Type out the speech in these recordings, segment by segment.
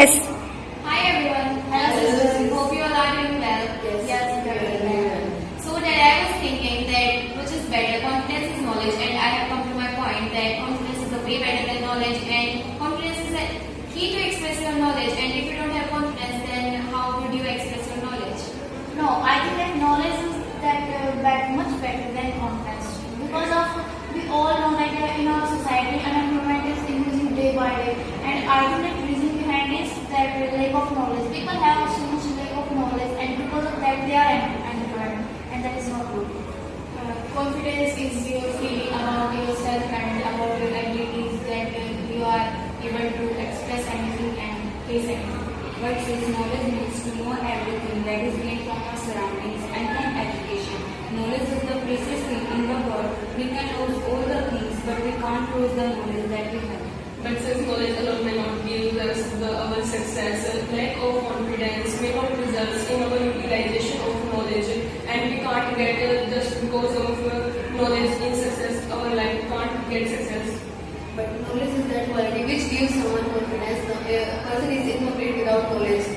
Yes. Hi everyone. Hello, Sisters. sisters. Hope you all are doing well. Yes, we are doing very well. So that I was thinking that which is better, confidence is knowledge, and I have come to my point that confidence is a way better than knowledge, and confidence is a key to express your knowledge. And if you don't have confidence, then how would you express your knowledge? No, I think that knowledge is much better than confidence because of we all know that in our society unemployment is increasing day by day, and I think that reason behind is that lack of knowledge. People have so much lack of knowledge, and because of that they are unemployed, and that is not good. Confidence is your feeling about yourself and about your abilities that you are able to express anything and face anything. But since knowledge means to know everything that is gained from our surroundings and from education. Knowledge is the precious thing in the world. We can lose all the things, but we can't lose the knowledge that we have. But since knowledge alone may not give us our success, lack of confidence may not result in our utilization of knowledge, and we can't get just because of knowledge in success, our life can't get success. But knowledge is that quality which gives someone confidence. A person is incomplete without knowledge.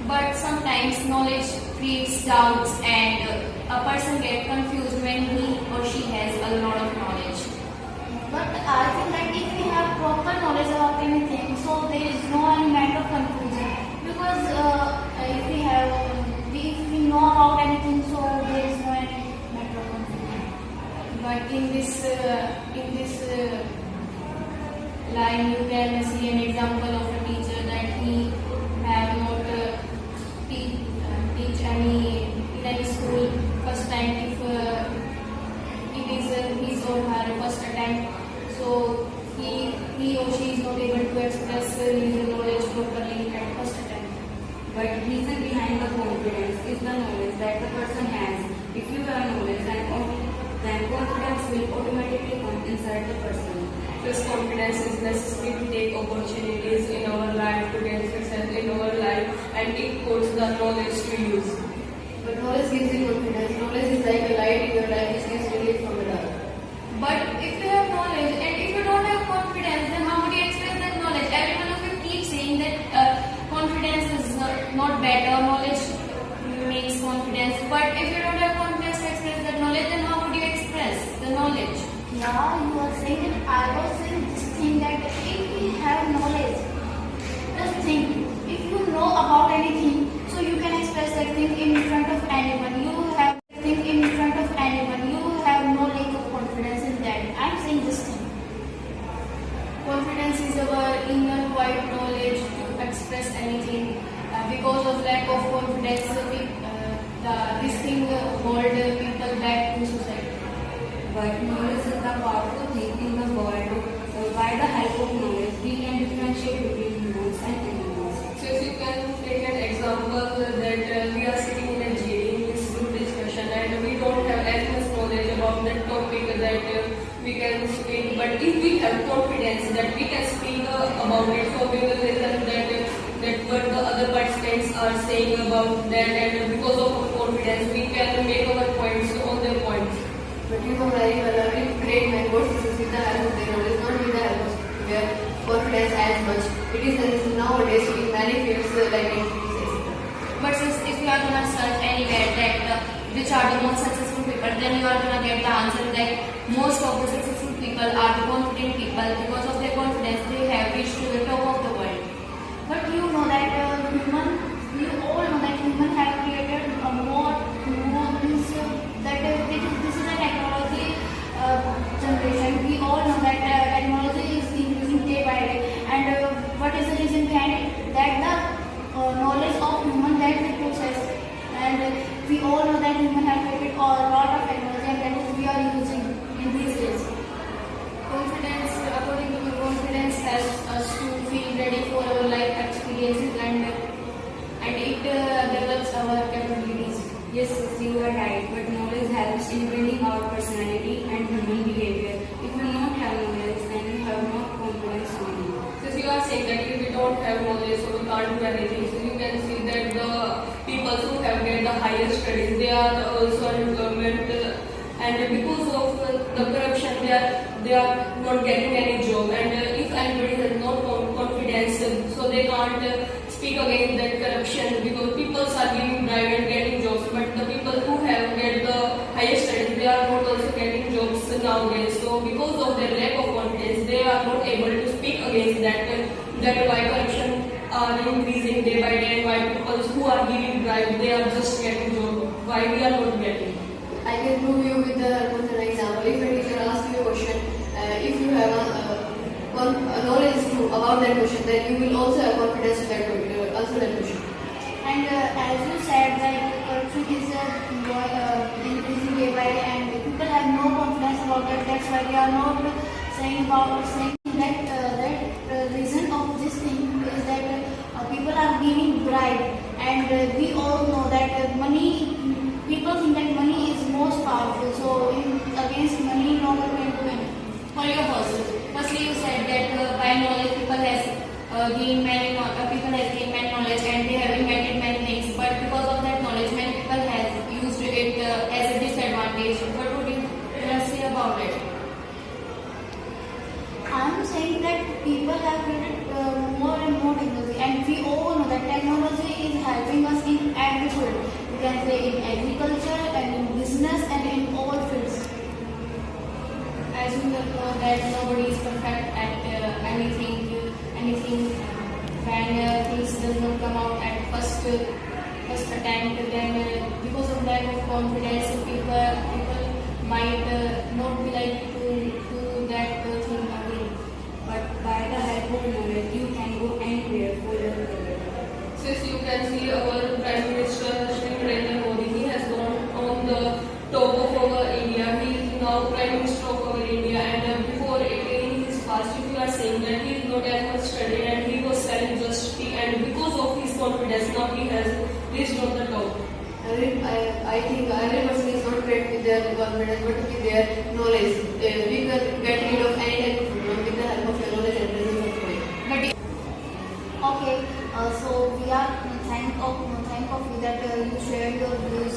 But sometimes knowledge creates doubts and a person gets confused when he or she has a lot of knowledge. But I think that if we have proper knowledge about anything, so there is no any matter of confusion. Because if we know about anything, so there is no any matter of confusion. But in this line, you can see an example of a teacher that he have not teach any in any school first time if it is his or her first attempt. So he or she is not able to express his knowledge properly at first attempt. But reason behind the confidence is the knowledge that the person has. If you have knowledge, then confidence will automatically come inside the person. This confidence is necessary to take opportunities in our life, to get success in our life, and it puts the knowledge to use. But knowledge gives you confidence. Knowledge is like a light in your life which gives relief from the dark. But if you have knowledge and if you don't have confidence, then how would you express that knowledge? Every one of you keep saying that confidence is not better, knowledge makes confidence. But if you don't have confidence to express that knowledge, then how would you express the knowledge? Yeah, you are saying that I was saying this thing that if we have knowledge, just think, if you know about anything, so you can express that thing in front of anyone. You have that thing in front of anyone. You have no lack of confidence in that. I'm saying this thing. Confidence is our inner quiet knowledge to express anything. Because of lack of confidence, this thing hold people back to society. But knowledge is the powerful thing in the world. So by the help of knowledge, we can differentiate between humans and animals. So if you can take an example that we are sitting in a jury in this group discussion and we don't have as much knowledge about that topic that we can speak, but if we have confidence that we can speak about it, so we will listen that what the other participants are saying about that, and because of our confidence we can make our points on their points. But you know very well, every great man goes to with the help of their knowledge, not with the help of their confidence as much. It is the reason nowadays in many fields like in But since if you are gonna search anywhere that which are the most successful people, then you are gonna get the answer that most of the successful people are the confident people. Because of their confidence, they have reached to the top of the world. But you know that you all know that human have created more means that this is a technology generation. We all know that technology is increasing day by day, and what is the reason behind it? That the knowledge of human that we process, and we all know that human have created a lot of technology, and that is we are using in these days. Confidence, according to me, confidence helps us to feel ready for our life experiences and it develops our capabilities. Yes, you are right, but knowledge helps in building our personality and human behavior. If you don't have knowledge, then you have no confidence on you. Since you are saying that if we don't have knowledge, so we can't do anything, so you can see that the people who have get the higher studies, they are also in government, and because of the corruption, they are not getting any job. And if anybody has not confidence confidence, so they can't speak against that corruption because people are giving bribe and getting jobs, but the people who have get the highest studies, they are not also getting jobs nowadays. So because of their lack of confidence, they are not able to speak against that why corruption are increasing day by day, and why people who are giving bribe, they are just getting job, why we are not getting. I can prove you with an example. If a teacher asks you a question, if you have a knowledge about that question, then you will also have confidence in that answer that question. And as you said that corruption is increasing day by day, and people have no confidence about that. That's why they are not saying that reason of this thing is that people are giving bribe, and we all know that money. People think that money is most powerful. So against money, no one can do anything. For your firstly, you said that by knowledge people has gained many knowledge and they have invented many things. But because of that knowledge, many people have used it as a disadvantage. What would you say about it? I'm saying that people have created more and more technology, and we all know that technology is helping us in every field. You can say in agriculture and in business and in all fields. As you know that nobody is perfect at anything when things does not come out at first attempt, then because of lack of confidence, people might not be like to do that thing again. But by the help of knowledge, you can go anywhere for your career. Since you can see our Prime Minister Shri Narendra Modi, he has gone on the top of our India. He is now Prime Minister of our India, and before in his past, if you are saying that he is not as much studied and he was selling just tea, and because of his confidence, now he has reached on the top. I think every person is not great with their confidence, but with their knowledge. We can get rid of any type of problem with the help of your knowledge and presence of mind. Okay, so we are thankful of you that you shared your views